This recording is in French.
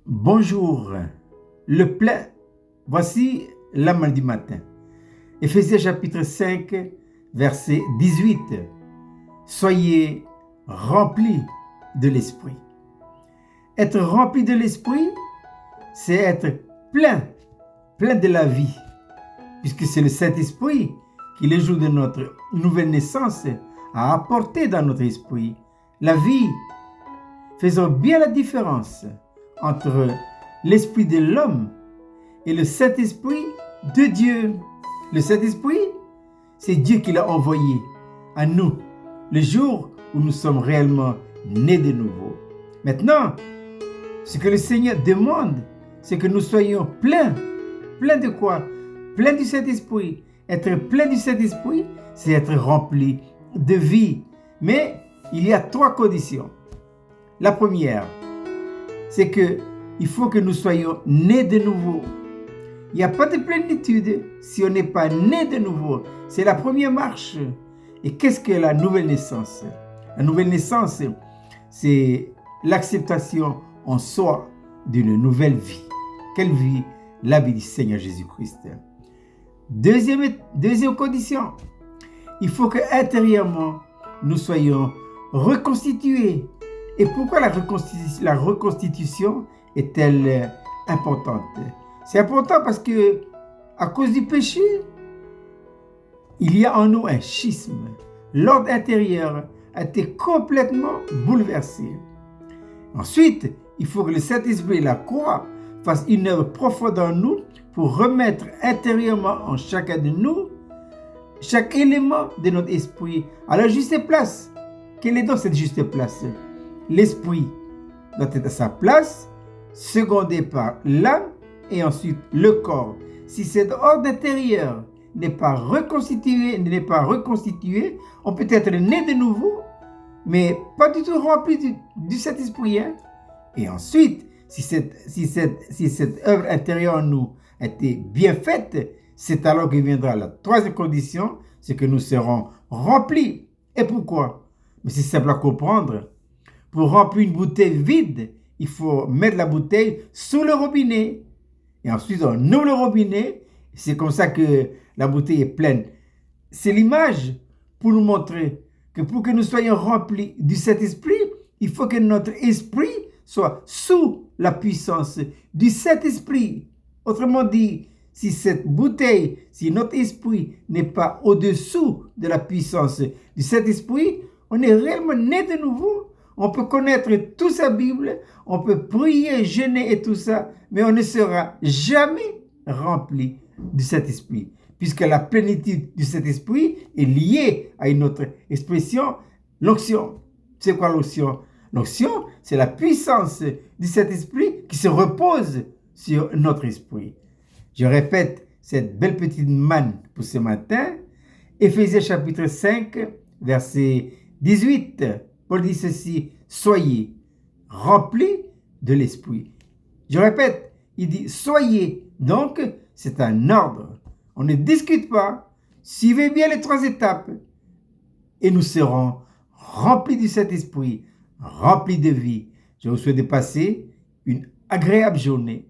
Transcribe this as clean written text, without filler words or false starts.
Bonjour, le plein. Voici la main du matin. Éphésiens chapitre 5, verset 18. Soyez remplis de l'Esprit. Être rempli de l'Esprit, c'est être plein de la vie, puisque c'est le Saint-Esprit qui, le jour de notre nouvelle naissance, a apporté dans notre esprit la vie. Faisons bien la différence entre l'esprit de l'homme et le Saint-Esprit de Dieu. Le Saint-Esprit, c'est Dieu qui l'a envoyé à nous le jour où nous sommes réellement nés de nouveau. Maintenant, ce que le Seigneur demande, c'est que nous soyons pleins. Pleins de quoi? Pleins du Saint-Esprit. Être plein du Saint-Esprit, c'est être rempli de vie. Mais il y a 3 conditions. La première, c'est qu'il faut que nous soyons nés de nouveau. Il n'y a pas de plénitude si on n'est pas né de nouveau. C'est la première marche. Et qu'est-ce que la nouvelle naissance? La nouvelle naissance, c'est l'acceptation en soi d'une nouvelle vie. Quelle vie? La vie du Seigneur Jésus-Christ. Deuxième condition, il faut que intérieurement, nous soyons reconstitués. Et pourquoi la reconstitution est-elle importante? C'est important parce que, à cause du péché, il y a en nous un schisme. L'ordre intérieur a été complètement bouleversé. Ensuite, il faut que le Saint-Esprit et la croix fassent une œuvre profonde en nous pour remettre intérieurement en chacun de nous chaque élément de notre esprit à la juste place. Quelle est donc cette juste place? L'esprit doit être à sa place, secondé par l'âme et ensuite le corps. Si cet ordre intérieur n'est pas reconstitué, on peut être né de nouveau, mais pas du tout rempli du Saint-Esprit. Et ensuite, si cette œuvre intérieure en nous a été bien faite, c'est alors que viendra la 3e condition, c'est que nous serons remplis. Et pourquoi? Mais c'est simple à comprendre. Pour remplir une bouteille vide, il faut mettre la bouteille sous le robinet. Et ensuite, on ouvre le robinet. C'est comme ça que la bouteille est pleine. C'est l'image pour nous montrer que pour que nous soyons remplis du Saint-Esprit, il faut que notre esprit soit sous la puissance du Saint-Esprit. Autrement dit, si cette bouteille, si notre esprit n'est pas au-dessous de la puissance du Saint-Esprit, on est réellement né de nouveau. On peut connaître toute sa Bible, on peut prier, jeûner et tout ça, mais on ne sera jamais rempli du Saint-Esprit, puisque la plénitude du Saint-Esprit est liée à une autre expression, l'onction. C'est quoi l'onction? L'onction, c'est la puissance du Saint-Esprit qui se repose sur notre esprit. Je répète cette belle petite manne pour ce matin. Éphésiens chapitre 5, verset 18. Paul dit ceci: soyez remplis de l'Esprit. Je répète, il dit soyez. Donc, c'est un ordre. On ne discute pas. Suivez bien les 3 étapes et nous serons remplis du Saint-Esprit, remplis de vie. Je vous souhaite de passer une agréable journée.